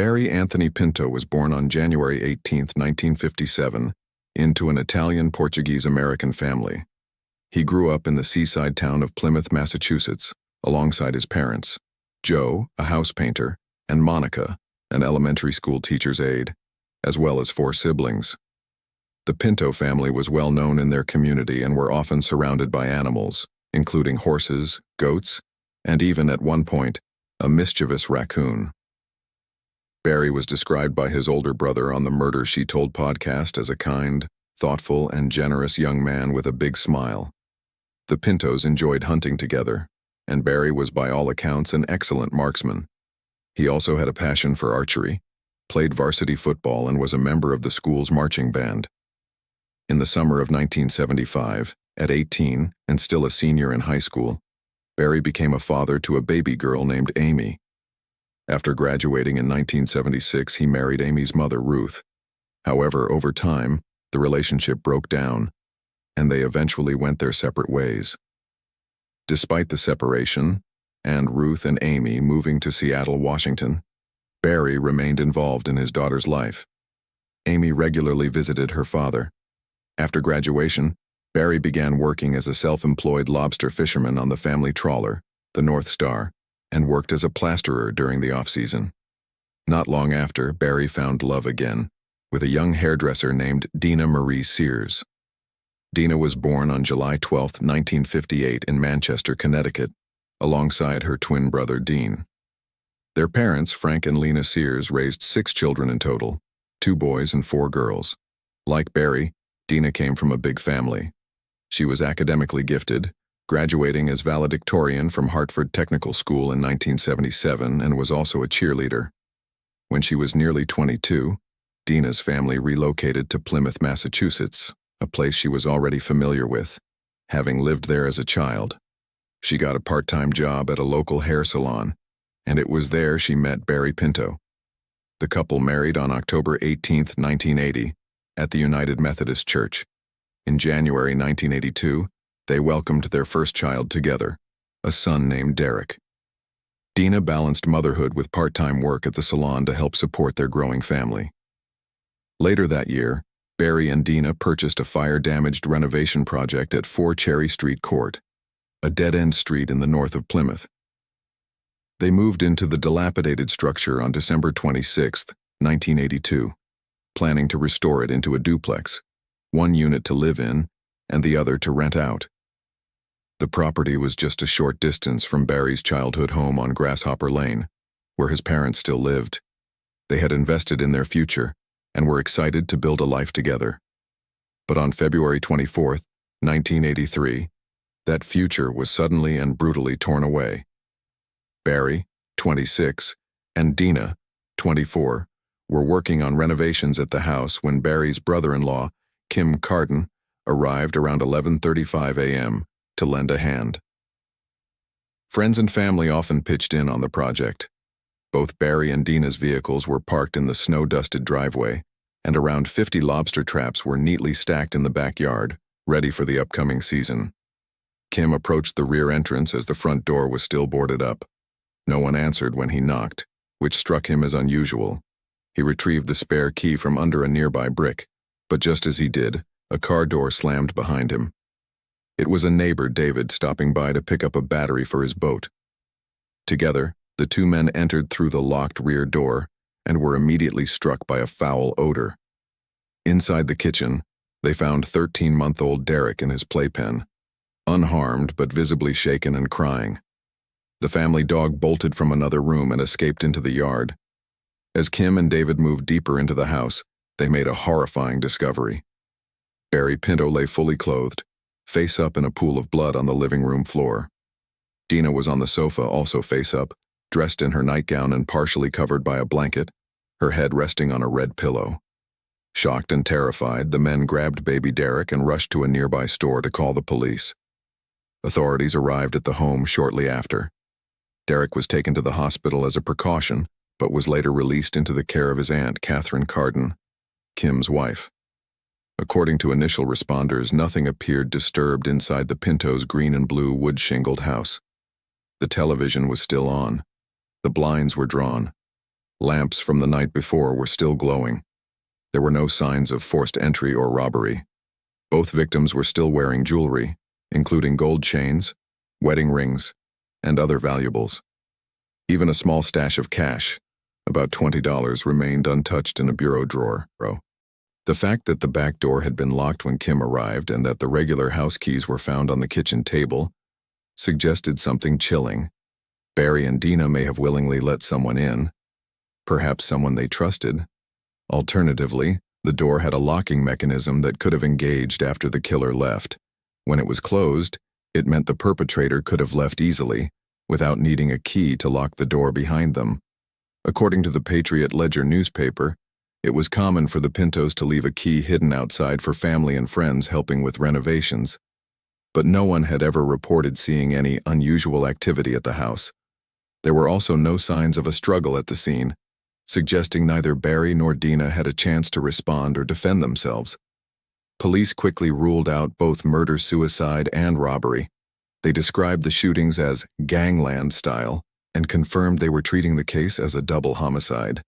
Barry Anthony Pinto was born on January 18, 1957, into an Italian-Portuguese-American family. He grew up in the seaside town of Plymouth, Massachusetts, alongside his parents, Joe, a house painter, and Monica, an elementary school teacher's aide, as well as 4 siblings. The Pinto family was well known in their community and were often surrounded by animals, including horses, goats, and even, at one point, a mischievous raccoon. Barry was described by his older brother on the Murder, She Told podcast as a kind, thoughtful, and generous young man with a big smile. The Pintos enjoyed hunting together, and Barry was by all accounts an excellent marksman. He also had a passion for archery, played varsity football, and was a member of the school's marching band. In the summer of 1975, at 18 and still a senior in high school, Barry became a father to a baby girl named Amy. After graduating in 1976, he married Amy's mother, Ruth. However, over time, the relationship broke down, and they eventually went their separate ways. Despite the separation, and Ruth and Amy moving to Seattle, Washington, Barry remained involved in his daughter's life. Amy regularly visited her father. After graduation, Barry began working as a self-employed lobster fisherman on the family trawler, the North Star, and worked as a plasterer during the off-season. Not long after, Barry found love again, with a young hairdresser named Dena Marie Sears. Dena was born on July 12, 1958 in Manchester, Connecticut, alongside her twin brother Dean. Their parents, Frank and Lena Sears, raised 6 children in total, 2 boys and 4 girls. Like Barry, Dena came from a big family. She was academically gifted, graduating as valedictorian from Hartford Technical School in 1977, and was also a cheerleader. When she was nearly 22, Dena's family relocated to Plymouth, Massachusetts, a place she was already familiar with, having lived there as a child. She got a part-time job at a local hair salon, and it was there she met Barry Pinto. The couple married on October 18, 1980, at the United Methodist Church. In January 1982, they welcomed their first child together, a son named Derek. Dena balanced motherhood with part-time work at the salon to help support their growing family. Later that year, Barry and Dena purchased a fire-damaged renovation project at 4 Cherry Street Court, a dead-end street in the north of Plymouth. They moved into the dilapidated structure on December 26, 1982, planning to restore it into a duplex, 1 unit to live in and the other to rent out. The property was just a short distance from Barry's childhood home on Grasshopper Lane, where his parents still lived. They had invested in their future and were excited to build a life together. But on February 24, 1983, that future was suddenly and brutally torn away. Barry, 26, and Dena, 24, were working on renovations at the house when Barry's brother-in-law, Kim Carden, arrived around 11:35 a.m. to lend a hand. Friends and family often pitched in on the project. Both Barry and Dena's vehicles were parked in the snow-dusted driveway, and around 50 lobster traps were neatly stacked in the backyard, ready for the upcoming season. Kim approached the rear entrance as the front door was still boarded up. No one answered when he knocked, which struck him as unusual. He retrieved the spare key from under a nearby brick, but just as he did, a car door slammed behind him. It was a neighbor, David, stopping by to pick up a battery for his boat. Together, the 2 men entered through the locked rear door and were immediately struck by a foul odor. Inside the kitchen, they found 13-month-old Derek in his playpen, unharmed but visibly shaken and crying. The family dog bolted from another room and escaped into the yard. As Kim and David moved deeper into the house, they made a horrifying discovery. Barry Pinto lay fully clothed, face up in a pool of blood on the living room floor. Dena was on the sofa, also face up, dressed in her nightgown and partially covered by a blanket, her head resting on a red pillow. Shocked and terrified, the men grabbed baby Derek and rushed to a nearby store to call the police. Authorities arrived at the home shortly after. Derek was taken to the hospital as a precaution, but was later released into the care of his aunt, Catherine Carden, Kim's wife. According to initial responders, nothing appeared disturbed inside the Pintos' green and blue wood-shingled house. The television was still on. The blinds were drawn. Lamps from the night before were still glowing. There were no signs of forced entry or robbery. Both victims were still wearing jewelry, including gold chains, wedding rings, and other valuables. Even a small stash of cash, about $20, remained untouched in a bureau drawer. The fact that the back door had been locked when Kim arrived and that the regular house keys were found on the kitchen table suggested something chilling. Barry and Dena may have willingly let someone in, perhaps someone they trusted. Alternatively, the door had a locking mechanism that could have engaged after the killer left. When it was closed, it meant the perpetrator could have left easily, without needing a key to lock the door behind them. According to the Patriot Ledger newspaper, it was common for the Pintos to leave a key hidden outside for family and friends helping with renovations. But no one had ever reported seeing any unusual activity at the house. There were also no signs of a struggle at the scene, suggesting neither Barry nor Dena had a chance to respond or defend themselves. Police quickly ruled out both murder-suicide and robbery. They described the shootings as gangland style and confirmed they were treating the case as a double homicide.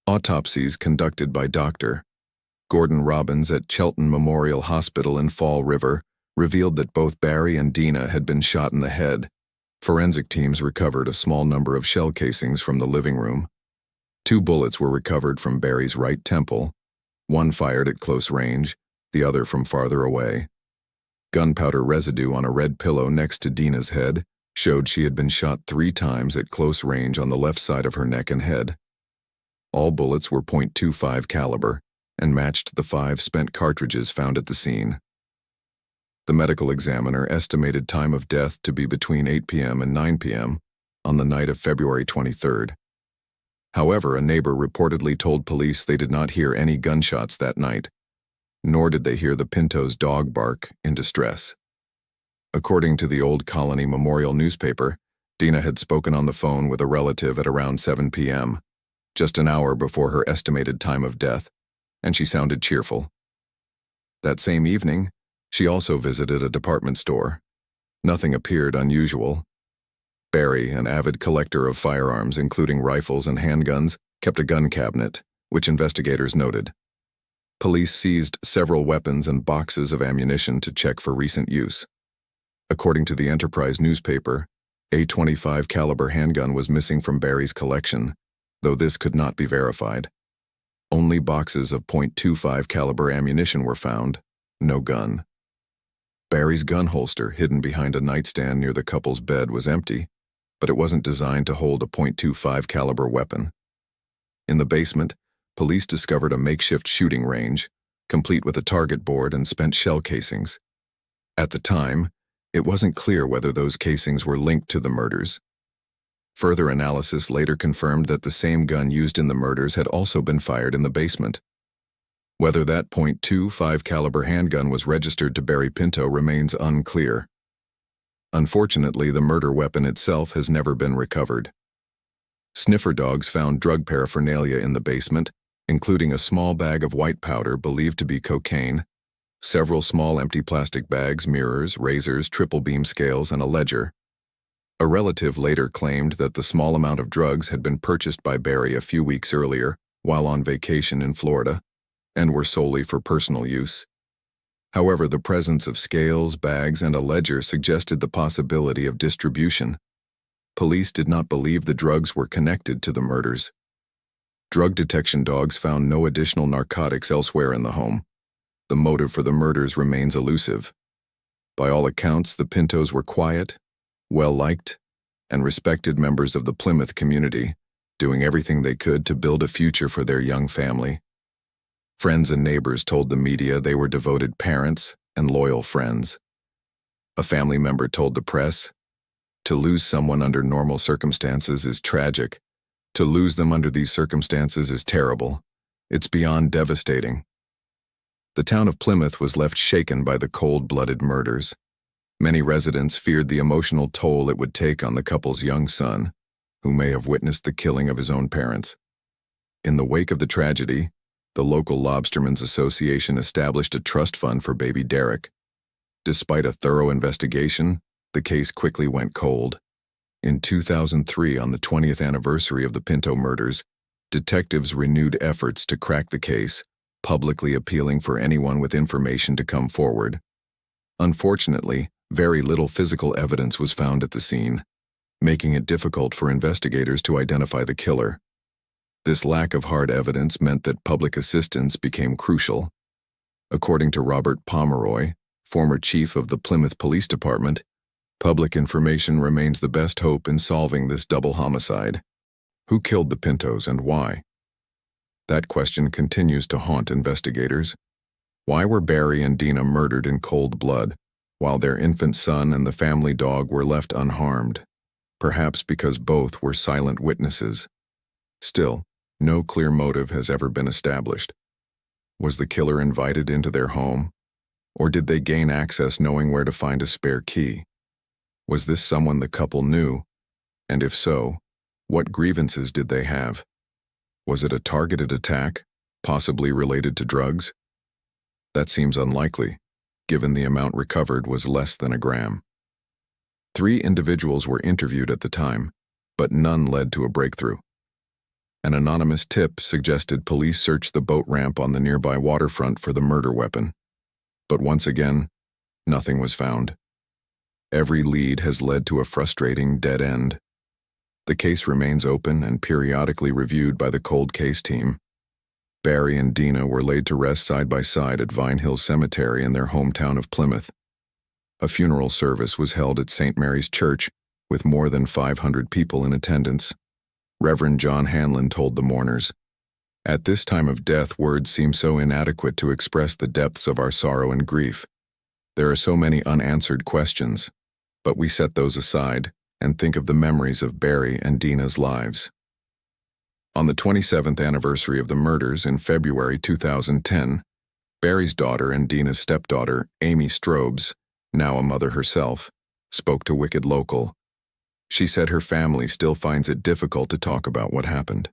Autopsies conducted by Dr. Gordon Robbins at Chelton Memorial Hospital in Fall River revealed that both Barry and Dena had been shot in the head. Forensic teams recovered a small number of shell casings from the living room. 2 bullets were recovered from Barry's right temple, one fired at close range, the other from farther away. Gunpowder residue on a red pillow next to Dena's head showed she had been shot 3 times at close range on the left side of her neck and head. All bullets were .25 caliber and matched the 5 spent cartridges found at the scene. The medical examiner estimated time of death to be between 8 p.m. and 9 p.m. on the night of February 23rd. However, a neighbor reportedly told police they did not hear any gunshots that night, nor did they hear the Pintos' dog bark in distress. According to the Old Colony Memorial newspaper, Dena had spoken on the phone with a relative at around 7 p.m., just an hour before her estimated time of death, and she sounded cheerful. That same evening, she also visited a department store. Nothing appeared unusual. Barry, an avid collector of firearms including rifles and handguns, kept a gun cabinet, which investigators noted. Police seized several weapons and boxes of ammunition to check for recent use. According to the Enterprise newspaper, a .25 caliber handgun was missing from Barry's collection, though this could not be verified. Only boxes of .25 caliber ammunition were found, no gun. Barry's gun holster hidden behind a nightstand near the couple's bed was empty, but it wasn't designed to hold a .25 caliber weapon. In the basement, police discovered a makeshift shooting range, complete with a target board and spent shell casings. At the time, it wasn't clear whether those casings were linked to the murders. Further analysis later confirmed that the same gun used in the murders had also been fired in the basement. Whether that .25 caliber handgun was registered to Barry Pinto remains unclear. Unfortunately, the murder weapon itself has never been recovered. Sniffer dogs found drug paraphernalia in the basement, including a small bag of white powder believed to be cocaine, several small empty plastic bags, mirrors, razors, triple beam scales, and a ledger. A relative later claimed that the small amount of drugs had been purchased by Barry a few weeks earlier while on vacation in Florida, and were solely for personal use. However, the presence of scales, bags, and a ledger suggested the possibility of distribution. Police did not believe the drugs were connected to the murders. Drug detection dogs found no additional narcotics elsewhere in the home. The motive for the murders remains elusive. By all accounts, the Pintos were quiet, well-liked, and respected members of the Plymouth community, doing everything they could to build a future for their young family. Friends and neighbors told the media they were devoted parents and loyal friends. A family member told the press, "To lose someone under normal circumstances is tragic. To lose them under these circumstances is terrible. It's beyond devastating." The town of Plymouth was left shaken by the cold-blooded murders. Many residents feared the emotional toll it would take on the couple's young son, who may have witnessed the killing of his own parents. In the wake of the tragedy, the local Lobstermen's Association established a trust fund for baby Derek. Despite a thorough investigation, the case quickly went cold. In 2003, on the 20th anniversary of the Pinto murders, detectives renewed efforts to crack the case, publicly appealing for anyone with information to come forward. Unfortunately, very little physical evidence was found at the scene, making it difficult for investigators to identify the killer. This lack of hard evidence meant that public assistance became crucial. According to Robert Pomeroy, former chief of the Plymouth Police Department, public information remains the best hope in solving this double homicide. Who killed the Pintos and why? That question continues to haunt investigators. Why were Barry and Dena murdered in cold blood, while their infant son and the family dog were left unharmed? Perhaps because both were silent witnesses. Still, no clear motive has ever been established. Was the killer invited into their home? Or did they gain access knowing where to find a spare key? Was this someone the couple knew? And if so, what grievances did they have? Was it a targeted attack, possibly related to drugs? That seems unlikely, given the amount recovered was less than a gram. 3 individuals were interviewed at the time, but none led to a breakthrough. An anonymous tip suggested police search the boat ramp on the nearby waterfront for the murder weapon. But once again, nothing was found. Every lead has led to a frustrating dead end. The case remains open and periodically reviewed by the cold case team. Barry and Dena were laid to rest side by side at Vine Hill Cemetery in their hometown of Plymouth. A funeral service was held at St. Mary's Church with more than 500 people in attendance. Reverend John Hanlon told the mourners, "At this time of death, words seem so inadequate to express the depths of our sorrow and grief. There are so many unanswered questions, but we set those aside and think of the memories of Barry and Dena's lives." On the 27th anniversary of the murders in February 2010, Barry's daughter and Dena's stepdaughter, Amy Strobes, now a mother herself, spoke to Wicked Local. She said her family still finds it difficult to talk about what happened.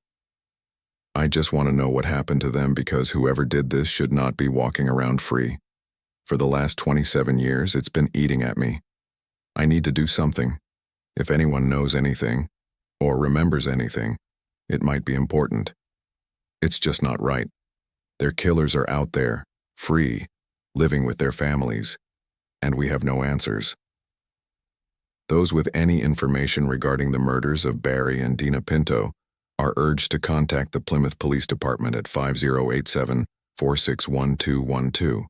"I just want to know what happened to them because whoever did this should not be walking around free. For the last 27 years, it's been eating at me. I need to do something. If anyone knows anything, or remembers anything, it might be important. It's just not right. Their killers are out there, free, living with their families, and we have no answers." Those with any information regarding the murders of Barry and Dena Pinto are urged to contact the Plymouth Police Department at 5087-461212.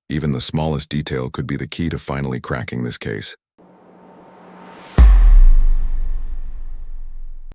Even the smallest detail could be the key to finally cracking this case.